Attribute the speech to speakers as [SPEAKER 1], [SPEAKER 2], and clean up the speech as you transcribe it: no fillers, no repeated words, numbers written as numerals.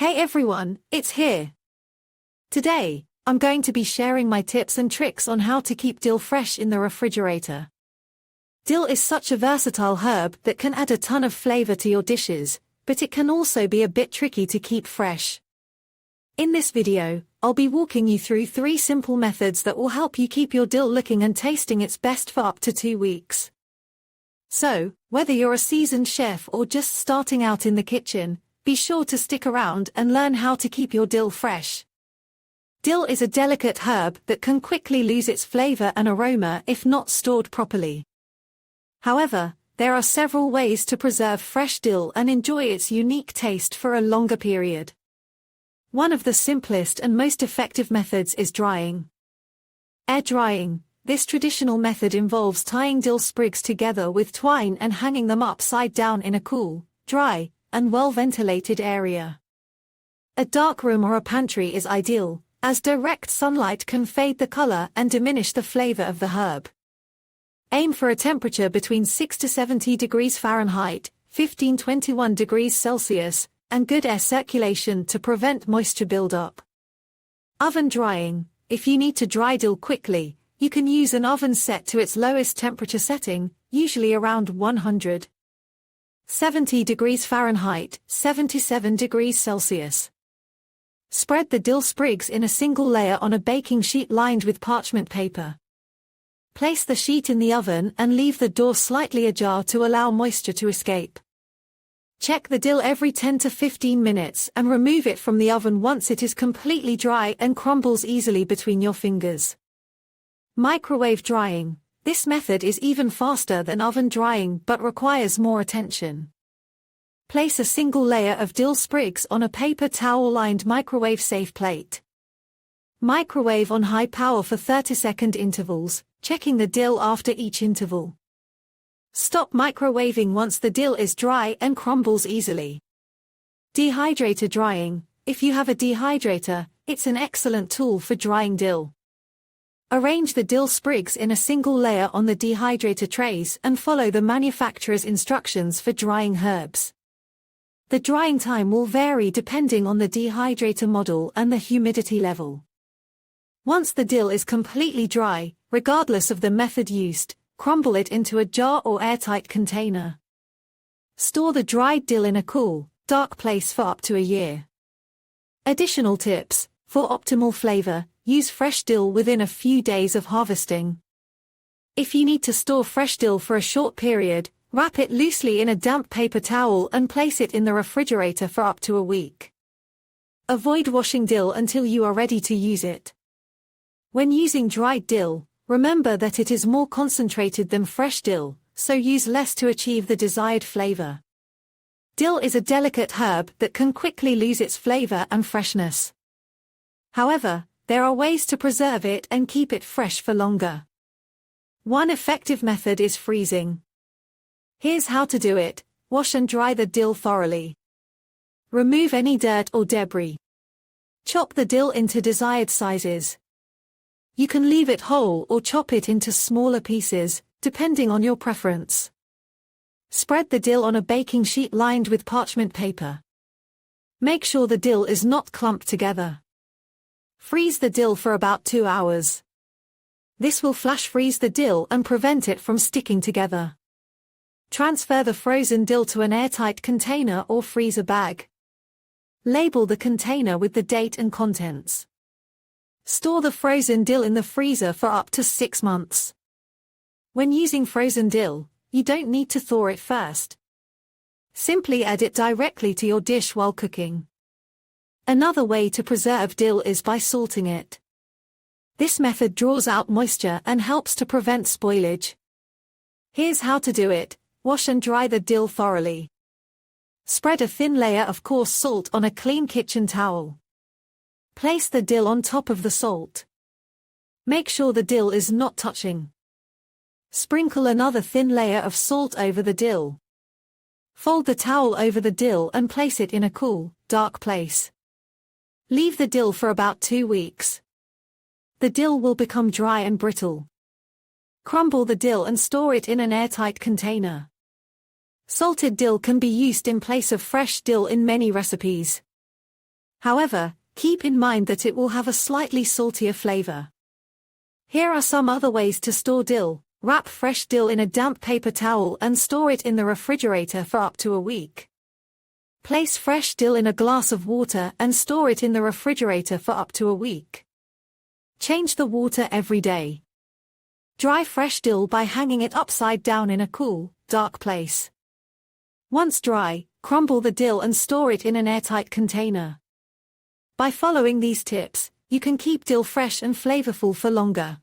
[SPEAKER 1] Hey everyone, it's here. Today, I'm going to be sharing my tips and tricks on how to keep dill fresh in the refrigerator. Dill is such a versatile herb that can add a ton of flavor to your dishes, but it can also be a bit tricky to keep fresh. In this video, I'll be walking you through 3 simple methods that will help you keep your dill looking and tasting its best for up to 2 weeks. So, whether you're a seasoned chef or just starting out in the kitchen, be sure to stick around and learn how to keep your dill fresh. Dill is a delicate herb that can quickly lose its flavor and aroma if not stored properly. However, there are several ways to preserve fresh dill and enjoy its unique taste for a longer period. One of the simplest and most effective methods is drying. Air drying. This traditional method involves tying dill sprigs together with twine and hanging them upside down in a cool, dry, and well-ventilated area. A dark room or a pantry is ideal, as direct sunlight can fade the color and diminish the flavor of the herb. Aim for a temperature between 6 to 70 degrees Fahrenheit, 15-21 degrees Celsius, and good air circulation to prevent moisture buildup. Oven drying. If you need to dry dill quickly, you can use an oven set to its lowest temperature setting, usually around 170 degrees Fahrenheit, 77 degrees Celsius. Spread the dill sprigs in a single layer on a baking sheet lined with parchment paper. Place the sheet in the oven and leave the door slightly ajar to allow moisture to escape. Check the dill every 10 to 15 minutes and remove it from the oven once it is completely dry and crumbles easily between your fingers. Microwave drying. This method is even faster than oven drying but requires more attention. Place a single layer of dill sprigs on a paper towel-lined microwave-safe plate. Microwave on high power for 30-second intervals, checking the dill after each interval. Stop microwaving once the dill is dry and crumbles easily. Dehydrator drying. If you have a dehydrator, it's an excellent tool for drying dill. Arrange the dill sprigs in a single layer on the dehydrator trays and follow the manufacturer's instructions for drying herbs. The drying time will vary depending on the dehydrator model and the humidity level. Once the dill is completely dry, regardless of the method used, crumble it into a jar or airtight container. Store the dried dill in a cool, dark place for up to a year. Additional tips. For optimal flavor, use fresh dill within a few days of harvesting. If you need to store fresh dill for a short period, wrap it loosely in a damp paper towel and place it in the refrigerator for up to a week. Avoid washing dill until you are ready to use it. When using dried dill, remember that it is more concentrated than fresh dill, so use less to achieve the desired flavor. Dill is a delicate herb that can quickly lose its flavor and freshness. However, there are ways to preserve it and keep it fresh for longer. One effective method is freezing. Here's how to do it. Wash and dry the dill thoroughly. Remove any dirt or debris. Chop the dill into desired sizes. You can leave it whole or chop it into smaller pieces, depending on your preference. Spread the dill on a baking sheet lined with parchment paper. Make sure the dill is not clumped together. Freeze the dill for about 2 hours. This will flash freeze the dill and prevent it from sticking together. Transfer the frozen dill to an airtight container or freezer bag. Label the container with the date and contents. Store the frozen dill in the freezer for up to 6 months. When using frozen dill, you don't need to thaw it first. Simply add it directly to your dish while cooking. Another way to preserve dill is by salting it. This method draws out moisture and helps to prevent spoilage. Here's how to do it. Wash and dry the dill thoroughly. Spread a thin layer of coarse salt on a clean kitchen towel. Place the dill on top of the salt. Make sure the dill is not touching. Sprinkle another thin layer of salt over the dill. Fold the towel over the dill and place it in a cool, dark place. Leave the dill for about 2 weeks. The dill will become dry and brittle. Crumble the dill and store it in an airtight container. Salted dill can be used in place of fresh dill in many recipes. However, keep in mind that it will have a slightly saltier flavor. Here are some other ways to store dill. Wrap fresh dill in a damp paper towel and store it in the refrigerator for up to a week. Place fresh dill in a glass of water and store it in the refrigerator for up to a week. Change the water every day. Dry fresh dill by hanging it upside down in a cool, dark place. Once dry, crumble the dill and store it in an airtight container. By following these tips, you can keep dill fresh and flavorful for longer.